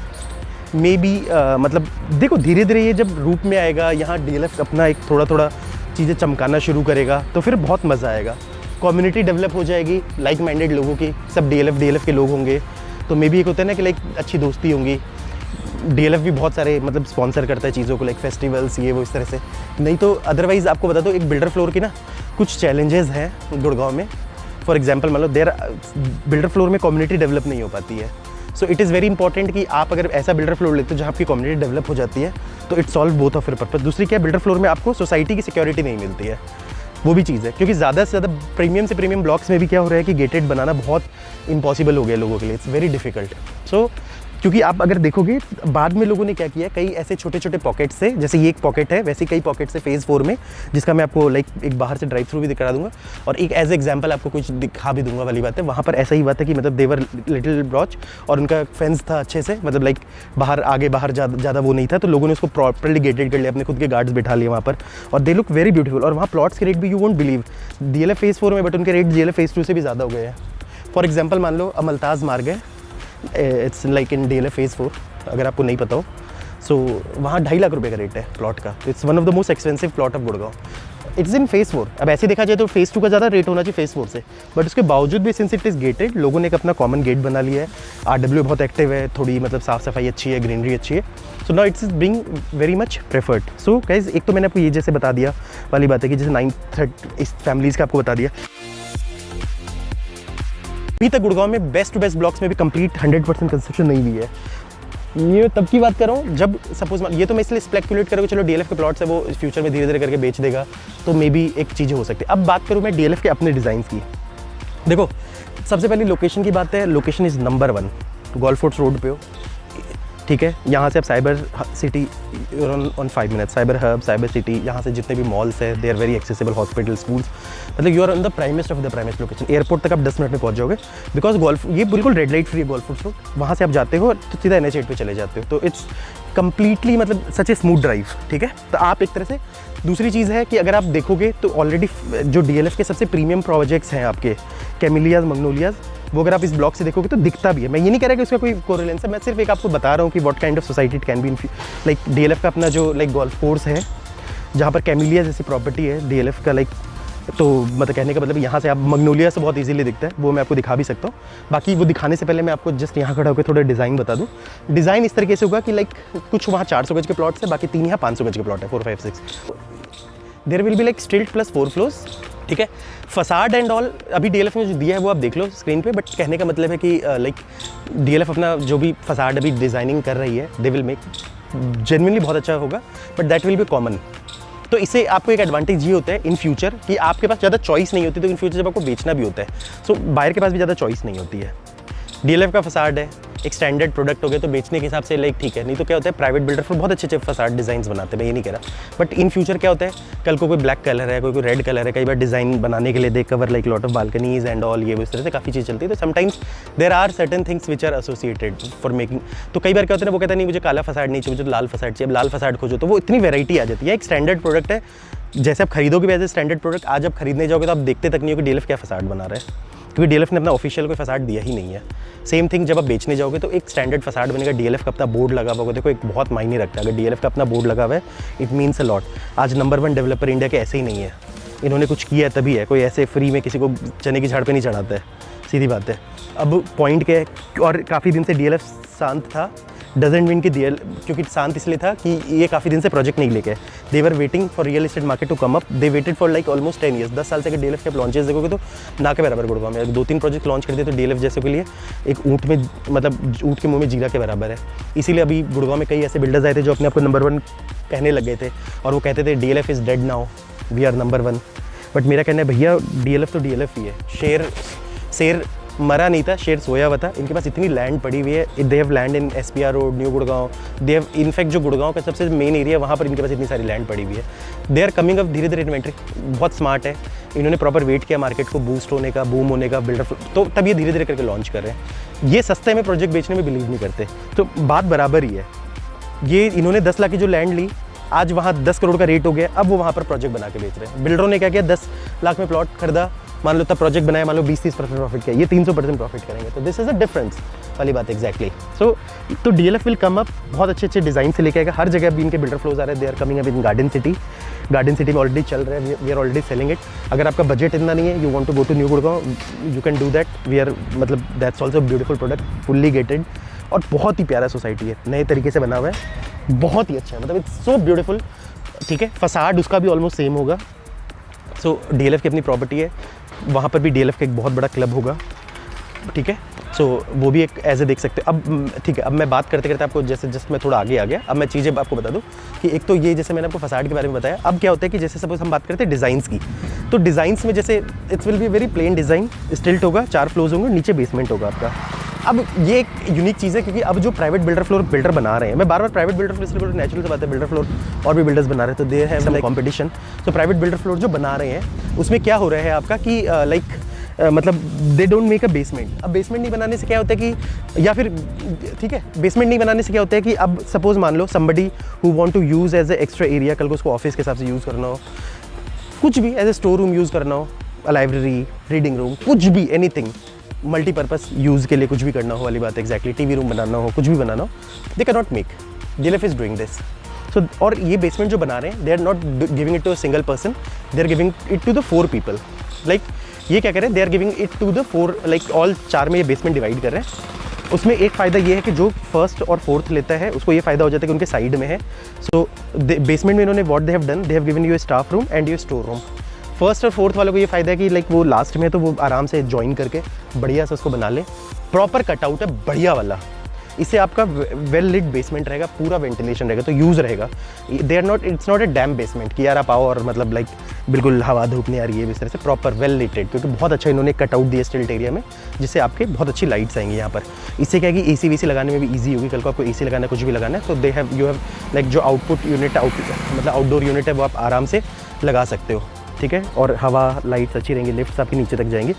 [SPEAKER 1] मे बी। मतलब देखो धीरे धीरे ये जब रूप में आएगा, यहाँ DLF अपना एक थोड़ा थोड़ा चीज़ें चमकाना शुरू करेगा तो फिर बहुत मज़ा आएगा। कम्युनिटी डेवलप हो जाएगी लाइक माइंडेड लोगों की, सब DLF के लोग होंगे, तो मे बी एक होता है ना कि लाइक अच्छी दोस्ती होंगी। DLF भी बहुत सारे मतलब स्पॉन्सर करता है चीज़ों को, लाइक फेस्टिवल्स ये वो इस तरह से। नहीं तो अदरवाइज़ आपको बता दो एक बिल्डर फ्लोर की ना कुछ चैलेंजेस हैं गुड़गांव में। फॉर एग्जांपल मान लो बिल्डर फ्लोर में कम्युनिटी डेवलप नहीं हो पाती है। So it is very important कि आप अगर ऐसा बिल्डर फ्लोर लेते हो जहाँ आपकी कम्युनिटी डेवलप हो जाती है तो it solve both of your purpose. दूसरी क्या है, बिल्डर फ्लोर में आपको सोसाइटी की सिक्योरिटी नहीं मिलती है, वो भी चीज़ है। क्योंकि ज़्यादा से ज़्यादा प्रीमियम से प्रीमियम ब्लॉक्स में भी क्या हो रहा है कि गेटेड बनाना बहुत इम्पॉसिबल हो गया लोगों के लिए, इट्स वेरी डिफिकल्ट। सो क्योंकि आप अगर देखोगे बाद में लोगों ने क्या किया, कई ऐसे छोटे छोटे पॉकेट्स से, जैसे ये एक पॉकेट है वैसे कई पॉकेट से फेज़ 4 में, जिसका मैं आपको लाइक एक बाहर से ड्राइव थ्रू भी दिखा दूंगा और एक एज एग्जांपल आपको कुछ दिखा भी दूंगा वाली बात है। वहाँ पर ऐसा ही बात है कि मतलब देवर लिटिल ब्रॉच और उनका फेंस था अच्छे से, मतलब लाइक बाहर आगे बाहर ज़्यादा वो नहीं था, तो लोगों ने उसको प्रॉपरली गेटेड कर लिया, अपने खुद के गार्ड्स बैठा लिए वहाँ पर, और दे लुक वेरी ब्यूटीफुल। और वहाँ प्लॉट्स के रेट भी you won't believe DLF phase 4 में, बट उनके रेट DLF फेज़ 2 से भी ज़्यादा हो गए हैं। फॉर एग्जाम्पल मान लो अमलताज़ मार्ग है, it's like in DLF phase 4, अगर आपको नहीं पता हो। सो वहाँ 2.5 लाख रुपए का रेट है प्लॉट का। It's one of the most expensive plot of Gurgaon. It's in phase 4। अब ऐसे देखा जाए तो फेज़ 2 का ज़्यादा रेट होना चाहिए फेज़ 4 से, बट उसके बावजूद भी सिंस इट इज़ गेटेड, लोगों ने एक अपना कॉमन गेट बना लिया है। RW बहुत एक्टिव है, थोड़ी मतलब साफ़ सफाई अच्छी है, ग्रीनरी अच्छी है। So now it's being very much preferred. So guys एक तो मैंने आपको ये जैसे बता दिया वाली बात है कि जैसे 9 इस फैमिलीज़ का आपको बता दिया। अभी तक गुड़गांव में बेस्ट टू बेस्ट ब्लॉक्स में भी कंप्लीट 100% कंस्ट्रक्शन नहीं हुई है। ये तब की बात कर रहा हूँ जब सपोज ये तो मैं इसलिए स्पेकुलेट करूँ चलो DLF के प्लॉट्स है वो फ्यूचर में धीरे धीरे करके बेच देगा, तो मे बी एक चीज़ हो सकती है। अब बात करूँ मैं DLF के अपने डिज़ाइन की। देखो सबसे पहले लोकेशन की बात है, location is number 1, golf course road पे हो, ठीक है। यहाँ से आप cyber city on 5 minutes, cyber hub, cyber city, यहाँ से जितने भी मॉल्स है they are very accessible, hospital, schools, मतलब you are on the primest of the primest location. Airport तक आप 10 मिनट में पहुँच जाओगे, बिकॉज गोल्फ ये बिल्कुल रेड लाइट फ्री है गोल्फ कोर्स रोड। वहाँ से आप जाते हो तो सीधा NH8 पे चले जाते हो, तो इट्स कम्प्लीटली मतलब सच ए स्मूथ ड्राइव, ठीक है। तो आप एक तरह से, दूसरी चीज़ है कि अगर आप देखोगे तो ऑलरेडी जो DLF के सबसे प्रीमियम प्रोजेक्ट्स हैं आपके कैमिलियाज, मैग्नोलियाज, वो अगर आप इस ब्लॉक से देखोगे तो दिखता भी है। मैं ये नहीं कह रहा कि उसका कोई कोरिलेंस है, मैं सिर्फ एक आपको बता रहा हूँ कि what kind of society it can be in like DLF का अपना जो लाइक गोल्फ कोर्स है जहाँ पर कैमिलिया जैसी प्रॉपर्टी है DLF का, लाइक तो मतलब कहने का मतलब यहाँ से आप मैग्नोलिया से बहुत इजीली दिखता है, वो मैं आपको दिखा भी सकता हूँ। बाकी वो दिखाने से पहले मैं आपको जस्ट यहाँ खड़ा होकर थोड़ा डिज़ाइन बता दूँ। डिज़ाइन इस तरीके से होगा कि लाइक कुछ वहाँ 400 गज के प्लॉट्स है, बाकी 3 यहाँ 500 गज के प्लॉट है, 4, 5, 6। There will be like stilt plus 4 floors, ठीक है। फसाड एंड ऑल अभी DLF में जो दिया है वो आप देख लो स्क्रीन पे, बट कहने का मतलब है कि लाइक DLF अपना जो भी फसाड अभी डिज़ाइनिंग कर रही है दे विल मेक जेन्युइनली बहुत अच्छा होगा, but that will be common. तो इससे आपको एक एडवांटेज ये होता है इन फ्यूचर कि आपके पास ज़्यादा चॉइस नहीं होती, तो इन फ्यूचर जब आपको बेचना भी होता है सो बायर के पास भी ज़्यादा चॉइस नहीं होती है। DLF का फसाड है, एक स्टैंडर्ड प्रोडक्ट हो गया तो बेचने के हिसाब से लाइक ठीक है, नहीं तो क्या होता है प्राइवेट बिल्डर फिर बहुत अच्छे अच्छे फसाड डिज़ाइंस बनाते हैं, मैं ये नहीं कह रहा, बट इन फ्यूचर क्या होता है कल को कोई ब्लैक कलर है, कोई रेड कलर है, कई बार डिज़ाइन बनाने के लिए they cover like lot of balconies and all, ये इस तरह से काफ़ी चीज़ चलती है। तो sometimes there are certain things which are associated for making. तो कई बार क्या होता है ना, वो कहता है नहीं मुझे काला फसाड नहीं चाहिए, मुझे लाल फसाड चाहिए। अब लाल फसाड खोजो तो वो इतनी वेराइटी आ जाती है। एक स्टैंडर्ड प्रोडक्ट है, जैसे आप खरीदोगे वैसे स्टैंडर्ड प्रोडक्ट आज आप खरीदने जाओगे तो आप देखते तक नहीं हो कि DLF क्या फसाड बना रहा है, क्योंकि DLF ने अपना ऑफिशियल कोई फसाड दिया ही नहीं है। सेम थिंग जब आप बेचने जाओगे तो एक स्टैंडर्ड फसाड बनेगा, DLF का अपना बोर्ड लगा हुआ होगा, देखो एक बहुत मायने रखता है। अगर DLF का अपना बोर्ड लगा हुआ है इट मीन्स अ लॉट। आज नंबर 1 डेवलपर इंडिया के ऐसे ही नहीं है, इन्होंने कुछ किया तभी है, कोई ऐसे फ्री में किसी को चने की झाड़ पे नहीं चढ़ाता है, सीधी बात है। अब पॉइंट क्या है, और काफ़ी दिन से DLF शांत था, डजेंट मीन कि क्योंकि शांत इसलिए था कि ये काफ़ी दिन से प्रोजेक्ट नहीं लेके, they were waiting for real estate market to come up, they waited for like almost 10 years. 10 साल से अगर DLF के लॉन्चेस देखोगे तो ना के बराबर गुड़गांव में 2-3 प्रोजेक्ट लॉन्च कर दिए, तो DLF जैसे के लिए एक ऊँट में मतलब ऊँट के मुँह में जीरा के बराबर है। इसीलिए अभी गुड़गांव में कई ऐसे बिल्डर्स आए थे जो अपने आप को नंबर 1 कहने लग गए थे और वो कहते थे DLF is dead now, we are number 1। But मेरा कहना है भैया DLF तो DLF ही है, शेर मरा नहीं था, शेर सोया हुआ था। इनके पास इतनी लैंड पड़ी हुई है, they have land in SPR road, new Gurgaon, they have in fact जो गुड़गांव का सबसे मेन एरिया वहाँ पर इनके पास इतनी सारी लैंड पड़ी हुई है। दे आर कमिंग अप धीरे धीरे इन्वेंट्री, बहुत स्मार्ट है, इन्होंने प्रॉपर वेट किया मार्केट को बूस्ट होने का, बूम होने का, बिल्डर, तो तब ये धीरे धीरे करके लॉन्च कर रहे हैं। ये सस्ते में प्रोजेक्ट बेचने में बिलीव नहीं करते, तो बात बराबर ही है। ये इन्होंने 10 लाख की जो लैंड ली, आज वहाँ 10 करोड़ का रेट हो गया, अब वो वहाँ पर प्रोजेक्ट बना के बेच रहे हैं। बिल्डरों ने क्या किया, 10 लाख में प्लॉट खरीदा, मान लो तब प्रोजेक्ट बनाया, मान लो 20-30% प्रॉफिट किया, ये 300% प्रॉफिट करेंगे, तो दिस इज़ अ डिफरेंस वाली बात एग्जैक्टली। सो तो DLF विल कम अप, बहुत अच्छे अच्छे डिज़ाइन से लेके आएगा हर जगह। अभी इनके बिल्डर फ्लोज आ रहे हैं, they are coming up in Garden City में ऑलरेडी चल रहे हैं, we are already selling it. अगर आपका बजट इतना नहीं है, you want to go to new Gurgaon, you can do that, we are मतलब that's also beautiful product, fully gated और बहुत ही प्यारा सोसाइटी है, नए तरीके से बना हुआ है, बहुत ही अच्छा है, मतलब इट्स सो ब्यूटीफुल। ठीक है, फसाड उसका भी ऑलमोस्ट सेम होगा। सो DLF की अपनी प्रॉपर्टी है, वहाँ पर भी DLF का एक बहुत बड़ा क्लब होगा। ठीक है, सो वो भी एक ऐसे देख सकते हो। अब ठीक है, अब मैं बात करते करते आपको जैसे जस्ट मैं थोड़ा आगे आ गया, अब मैं चीज़ें आपको बता दूं कि एक तो ये जैसे मैंने आपको फसाड के बारे में बताया। अब क्या होता है कि जैसे सपोज हम बात करते हैं डिज़ाइंस की, तो डिज़ाइंस में जैसे it's will be very plain design, स्टिल्ट होगा, 4 फ्लोर्स होंगे, नीचे बेसमेंट होगा आपका। अब ये एक यूनिक चीज़ है क्योंकि अब जो प्राइवेट बिल्डर बना रहे हैं, मैं बार बार प्राइवेट बिल्डर फ्लोर इसलिए नेचुरल से बात है, बिल्डर फ्लोर और भी बिल्डर्स बना रहे हैं, तो देयर है लाइक कॉम्पिटिशन। तो प्राइवेट बिल्डर फ्लोर जो बना रहे हैं उसमें क्या हो रहा है आपका कि लाइक मतलब they don't make a basement. अब बेसमेंट नहीं बनाने से क्या होता है कि, या फिर ठीक है, बेसमेंट नहीं बनाने से क्या होता है कि अब सपोज मान लो somebody who want to use as a extra area, कल को उसको ऑफिस के हिसाब से यूज़ करना हो, कुछ भी as a store room use करना हो, लाइब्रेरी, रीडिंग रूम, कुछ भी, एनीथिंग मल्टीपर्पज़ यूज़ के लिए कुछ भी करना हो वाली बात एग्जैक्टली, टीवी रूम बनाना हो, कुछ भी बनाना हो, they can not make. DLF is doing this. So और ये बेसमेंट जो बना रहे हैं, they are not giving it to a single person, they are giving it to the 4 people. Like ये क्या करें, they are giving it to the 4, like all 4 में ये बेसमेंट डिवाइड कर रहे हैं। उसमें एक फ़ायदा ये है कि जो फर्स्ट और फोर्थ लेता है उसको ये फ़ायदा हो जाता है कि उनके साइड में है। सो बेसमेंट में इन्होंने what they have done, they have given you staff room and you store room. First और फोर्थ वालों को ये फ़ायदा है कि लाइक वो लास्ट में तो वो आराम से ज्वाइन करके बढ़िया से उसको बना ले। प्रॉपर कटआउट है बढ़िया वाला, इससे आपका वेल लिट बेसमेंट रहेगा, पूरा वेंटिलेशन रहेगा, तो यूज़ रहेगा। They are not, it's not a damn basement कि यार आप आओ और मतलब लाइक बिल्कुल हवा धूप नहीं आ रही है, इस तरह से प्रॉपर वेल लिटेड, क्योंकि बहुत अच्छा इन्होंने कटआउट दिया स्टिल्ट एरिया में, जिससे आपके बहुत अच्छी लाइट्स आएंगी यहाँ पर। इससे क्या है कि AC VC लगाने में भी ईजी होगी, कल को आपको AC लगाना है, कुछ भी लगाना है, तो they have you have like जो आउटपुट यूनिट मतलब आउटडोर यूनिट है वो आप आराम से लगा सकते हो। ठीक है, और हवा लाइट्स अच्छी रहेंगी, लिफ्ट्स आपकी नीचे तक जाएंगी।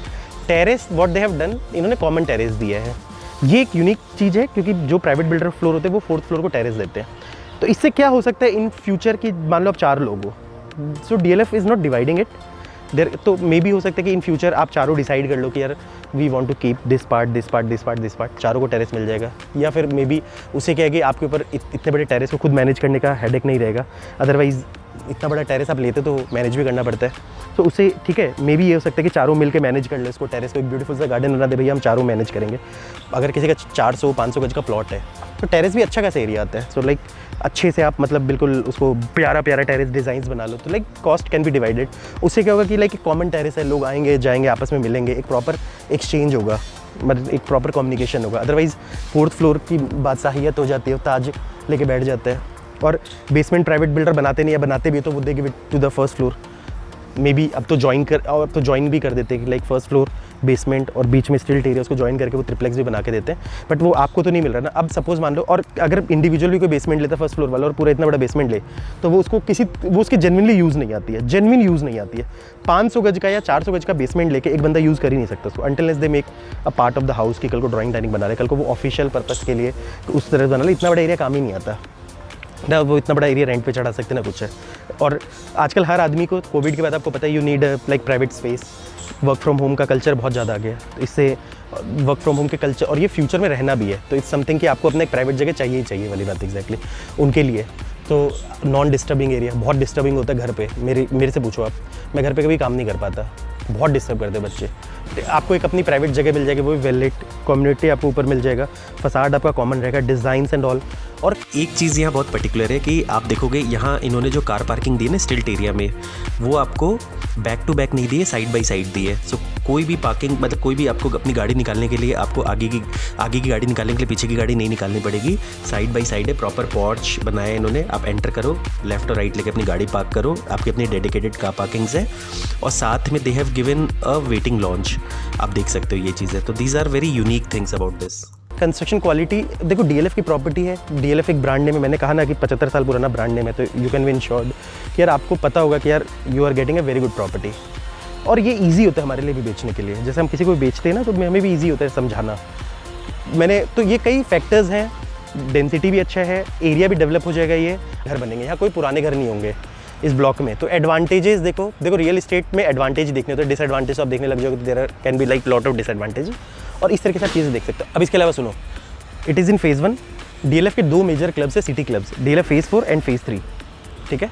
[SPEAKER 1] Terrace what they have done, इन्होंने कॉमन टेरेस दिया है। ये एक यूनिक चीज़ है क्योंकि जो प्राइवेट बिल्डर फ्लोर होते हैं वो 4th फ्लोर को टेरेस देते हैं। तो इससे क्या हो सकता है इन फ्यूचर की, मान लो आप 4 लोग हो, सो DLF is not dividing it there, तो मे भी हो सकता है कि इन फ्यूचर आप चारों डिसाइड कर लो कि यार we want to keep this part this part this part this part, चारों को टेरेस मिल जाएगा। या फिर मे बी उससे क्या है कि आपके ऊपर इतने बड़े टेरेस को खुद मैनेज करने का हेडेक नहीं रहेगा। अदरवाइज़ इतना बड़ा टेरेस आप लेते तो मैनेज भी करना पड़ता है, तो उससे ठीक है, मे बी ये हो सकता है कि चारों मिलकर मैनेज कर ले इसको, टेरेस को एक ब्यूटीफुल सा गार्डन बना दे, भैया हम चारों मैनेज करेंगे। अगर किसी का 400-500 गज का प्लॉट है तो टेरेस भी अच्छा खासा एरिया आता है। सो लाइक अच्छे से आप मतलब बिल्कुल उसको प्यारा प्यारा टेरेस डिज़ाइंस बना लो, तो like cost can be divided. उससे क्या होगा कि लाइक एक कॉमन टेरेस है, लोग आएंगे जाएंगे आपस में मिलेंगे, एक प्रॉपर एक्सचेंज होगा, मतलब एक प्रॉपर कम्युनिकेशन होगा। अदरवाइज़ 4th फ्लोर की बादशाहियत हो जाती है, ताज लेके बैठ जाता है। और बेसमेंट प्राइवेट बिल्डर बनाते नहीं है, बनाते भी तो वो they give it to the 1st floor. Maybe अब तो ज्वाइन भी कर देते हैं कि लाइक 1st फ्लोर बेसमेंट और बीच में स्टिल्ट एरिया, उसको ज्वाइन करके वो ट्रिप्लेक्स भी बना के देते हैं, बट वो आपको तो नहीं मिल रहा ना। अब सपोज मान लो, और अगर इंडिविजुअल भी कोई बेसमेंट लेता है 1st फ्लोर वाला और पूरा इतना बड़ा बेसमेंट ले, तो वो उसको वो उसके जेन्युइनली यूज़ नहीं आती है, जेन्युइन यूज़ नहीं आती है। 500 गज का या 400 गज का बेसमेंट लेके एक बंदा यूज़ कर ही नहीं सकता उसको, until they make a part of the house की कल को ड्राइंग डाइनिंग बना रहे, कल को वो ऑफिशियल पर्पज़ के लिए उस तरह बना ले। इतना बड़ा एरिया काम ही नहीं आता ना, वो इतना बड़ा एरिया रेंट पे चढ़ा सकते ना कुछ है। और आजकल हर आदमी को कोविड के बाद आपको पता है, you need like private space. Work from home का कल्चर बहुत ज़्यादा आ गया, तो इससे वर्क फ्रॉम होम के कल्चर, और ये फ्यूचर में रहना भी है, तो इट्स समथिंग कि आपको अपना एक प्राइवेट जगह चाहिए ही चाहिए वाली बात एग्जैक्टली उनके लिए। तो नॉन डिस्टर्बिंग एरिया, बहुत डिस्टर्बिंग होता है घर पे, मेरे से पूछो आप, मैं घर पे कभी काम नहीं कर पाता, बहुत डिस्टर्ब करते बच्चे। आपको एक अपनी प्राइवेट जगह मिल जाएगी, वो भी वेल लिट, कम्युनिटी आपको ऊपर मिल जाएगा, फसाड आपका कॉमन रहेगा, डिज़ाइंस एंड ऑल।
[SPEAKER 2] और एक चीज़ यहाँ बहुत पर्टिकुलर है कि आप देखोगे यहाँ इन्होंने जो कार पार्किंग दी है ना स्टिल्ट एरिया में, वो आपको बैक टू बैक नहीं दी है, साइड बाई साइड दी है। सो कोई भी पार्किंग, मतलब कोई भी आपको अपनी गाड़ी निकालने के लिए, आपको आगे की गाड़ी निकालने के लिए पीछे की गाड़ी नहीं निकालनी पड़ेगी, साइड बाई साइड है। प्रॉपर पॉर्च बनाया है इन्होंने, आप एंटर करो, लेफ्ट और राइट लेके अपनी गाड़ी पार्क करो, आपकी अपनी डेडिकेटेड कार पार्किंग्स है, और साथ में they have given a waiting lounge, आप देख सकते हो ये चीज़ है। तो these are very unique things about this.
[SPEAKER 1] Construction quality देखो, DLF की प्रॉपर्टी है, DLF एक ब्रांड नेम है, मैंने कहा ना कि 75 साल पुराना ब्रांड नेम है, तो यू कैन बी इंश्योर्ड कि यार आपको पता होगा कि यार you are getting a very good property. और ये ईजी होता है हमारे लिए भी बेचने के लिए, जैसे हम किसी को बेचते हैं ना, तो हमें भी ईजी होता है समझाना। तो ये कई फैक्टर्स हैं, डेंसिटी भी अच्छा है, एरिया भी डेवलप हो जाएगा, ये घर बनेंगे, यहाँ कोई पुराने घर नहीं होंगे। इस ब्लॉक में। तो एडवांटेजेस देखो रियल इस्टेट में एडवांटेज देखने होते हैं, डिसएडवांटेज आप देखने लग जाओगे तो there can be like lot of disadvantage, और इस तरीके से चीज़ें देख सकते हो। अब इसके अलावा सुनो, it is in phase 1, DLF के 2 मेजर क्लब्स है, city clubs, DLF phase 4 and phase 3, ठीक है।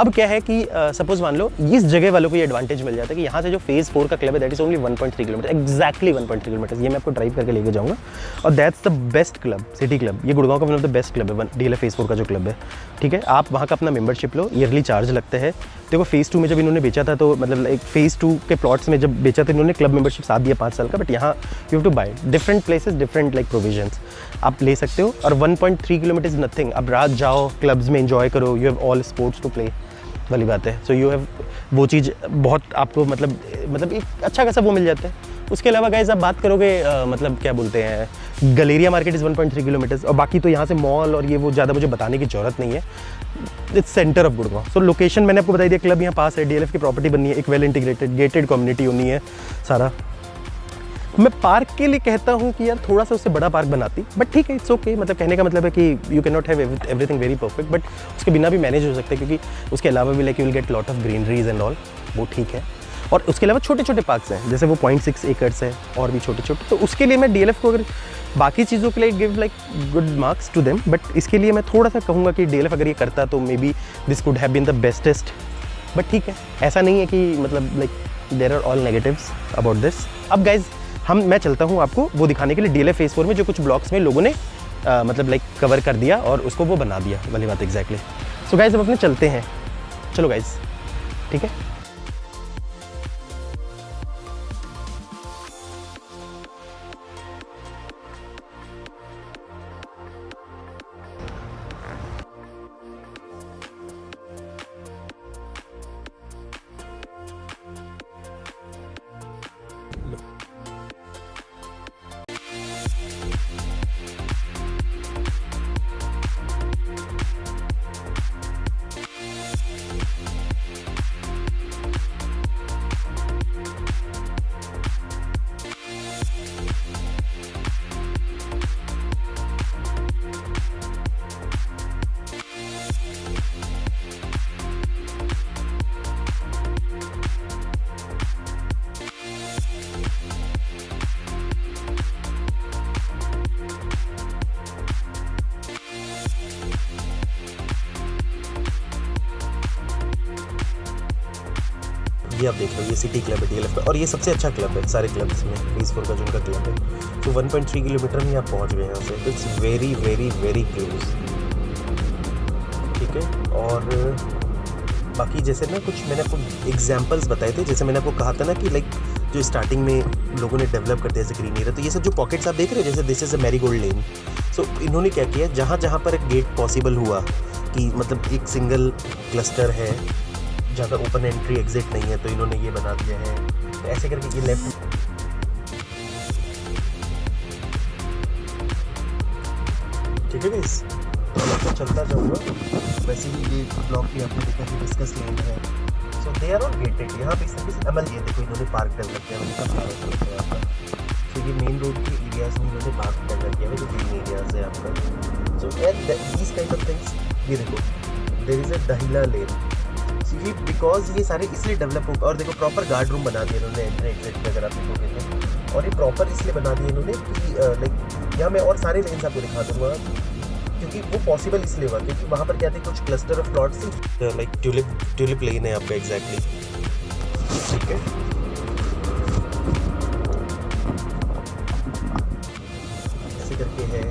[SPEAKER 1] अब क्या है कि सपोज मान लो इस जगह वालों को ये एडवांटेज मिल जाता है कि यहाँ से जो फेज़ 4 का क्लब है that is only 1.3 kilometre, exactly 1.3 kilometre, ये मैं आपको ड्राइव करके लेके जाऊँगा, और that's the best club, city club. ये गुड़गांव का one of the best club है, DLF फेज़ 4 का जो क्लब है, ठीक है। आप वहाँ का अपना मेंबरशिप लो, ईयरली चार्ज लगता है। देखो फेज़ 2 में जब इन्होंने बेचा था तो मतलब एक फेज़ 2 के प्लॉट्स में जब बेचा था इन्होंने क्लब मेंबरशिप साथ दिया 5 साल का, बट यहाँ you have to buy different places, different like provisions आप ले सकते हो। और 1.3 किलोमीटर इज़ नथिंग, अब रात जाओ क्लब्स में एंजॉय करो, you have all sports to play वाली बात है। सो यू हैव वो चीज़ बहुत आपको मतलब एक अच्छा खासा वो मिल जाता है। उसके अलावा गाइस आप बात करोगे मतलब क्या बोलते हैं, गलेरिया मार्केट इज़ 1.3 किलोमीटर्स, और बाकी तो यहाँ से मॉल और ये वो ज़्यादा मुझे बताने की ज़रूरत नहीं है। Its centre of Gurgaon. So location मैंने आपको बता दिया, क्लब यहाँ पास है, DLF की प्रॉपर्टी बननी है, एक वेल इंटीग्रेटेड गेटेड कम्युनिटी होनी है सारा। मैं पार्क के लिए कहता हूँ कि यार थोड़ा सा उससे बड़ा पार्क बनाती, बट ठीक है, इट्स ओके। मतलब कहने का मतलब है कि you can not have everything very perfect, but उसके बिना भी मैनेज हो सकता है, क्योंकि उसके अलावा भी like you will get lot of greeneries and all, वो ठीक है। और उसके अलावा छोटे छोटे पार्क्स हैं, जैसे वो 0.6 एकर्स है और भी छोटे छोटे, तो उसके लिए मैं DLF को अगर बाकी चीज़ों के लिए give like good marks to them, but इसके लिए मैं थोड़ा सा कहूँगा कि DLF अगर ये करता तो maybe this could have been the bestest, but ठीक है, ऐसा नहीं है कि मतलब like there are all negatives about this. अब गाइज मैं चलता हूँ आपको वो दिखाने के लिए DLF फेज़ 4 में जो कुछ ब्लॉक्स में लोगों ने मतलब लाइक कवर कर दिया और उसको वो बना दिया वाली बात एग्जैक्टली। सो गाइज अब अपने चलते हैं, चलो गाइज, ठीक है।
[SPEAKER 2] ये आप देख लो, ये सिटी क्लब है DLF का, और ये सबसे अच्छा क्लब है सारे क्लब्स में, फेज़ 4 का जो उनका क्लब है। तो 1.3 किलोमीटर में आप पहुंच गए यहाँ से, तो it's very very very close, ठीक है। और बाकी जैसे ना कुछ मैंने आपको एग्जांपल्स बताए थे, जैसे मैंने आपको कहा था ना कि लाइक जो स्टार्टिंग में लोगों ने डेवलप करते हैं जैसे ग्रीन एरिया, तो ये सब जो पॉकेट्स आप देख रहे हो, जैसे दिस इज अ मैरीगोल्ड लेन। सो इन्होंने क्या किया, जहाँ जहाँ पर एक गेट पॉसिबल हुआ कि मतलब एक सिंगल क्लस्टर है जहाँ पर ओपन एंट्री एग्जिट नहीं है, तो इन्होंने ये बना दिया है। तो ऐसे करके ये लेफ्ट, ठीक है गाइस, तो मैं चलता जाऊँगा। वैसे भी ये ब्लॉक भी आपने देखा कि डिस्कस लेन है, सो दे आर ऑल गेटेड। यहाँ पे इस तरीके से अमल ये देखो इन्होंने पार्क डेवलप किया है आपका, तो ये मेन रोड के एरियाज में इन्होंने पार्क डेवलप किया है जो ग्रीन एरियाज है आपका। So these kind of things, ये देखो देयर इज अ दहिला लेन, ये बिकॉज ये सारे इसलिए डेवलप होगा। और देखो प्रॉपर गार्ड रूम बना दिया इन्होंने एंट्री एग्जिट पे, अगर आप देखोगे तो। और ये प्रॉपर इसलिए बना दिया इन्होंने कि लाइक यहाँ मैं और सारे लेन्स आपको दिखा दूँगा, क्योंकि वो पॉसिबल इसलिए हुआ क्योंकि वहाँ पर क्या थे, कुछ क्लस्टर ऑफ प्लॉट्स थी, लाइक ट्यूलिप लेन है आपका एग्जैक्टली, ठीक है। ऐसे करके है,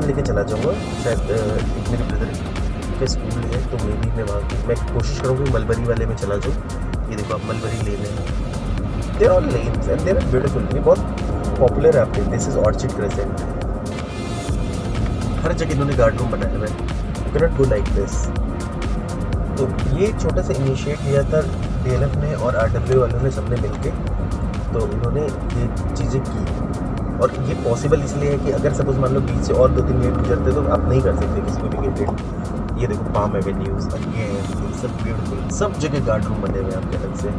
[SPEAKER 2] लेके चला जाऊँगा। शायद एक मेरे ब्रदर का स्कूल है, तो मे भी मैं वहाँ की मैं कोशिश करूँगी मलबरी वाले में चला जाऊँ। ये देखो आप मलबरी लेन है, there all lanes and there are beautiful. ये बहुत पॉपुलर है आपके, दिस इज ऑर्चिड क्रेसेंट। हर जगह इन्होंने गार्ड रूम बनाया हुआ है, you can not go like this. तो ये छोटा सा इनिशिएट किया था DLF ने और RW वालों ने सबने मिलके, तो इन्होंने ये चीज़ें की। और ये पॉसिबल इसलिए है कि अगर सपोज मान लो बीच से और 2-3 मिनट गुजरते तो आप नहीं कर सकते किसी को भी गेटेड। ये देखो पाम एवेन्यूज, अगेन सब ब्यूटीफुल, सब जगह गार्ड रूम बने हुए हैं आपके अलग से,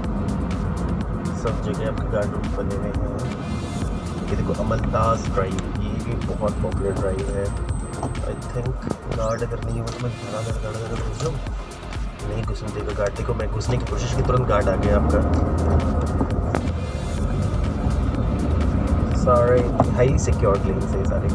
[SPEAKER 2] सब जगह आपके गार्ड रूम बने हुए हैं। ये देखो अमलताज ड्राइव, ये भी बहुत पॉपुलर ड्राइव है। आई थिंक गार्ड अगर नहीं हो तो मैं गार्ड अगर घुस जाऊँ, नहीं घुसने देगा गार्ड। देखो मैं घुसने की कोशिश की, तुरंत गार्ड आ गया आपका। सारे हाईली सिक्योर्ड लेन्स है सारे।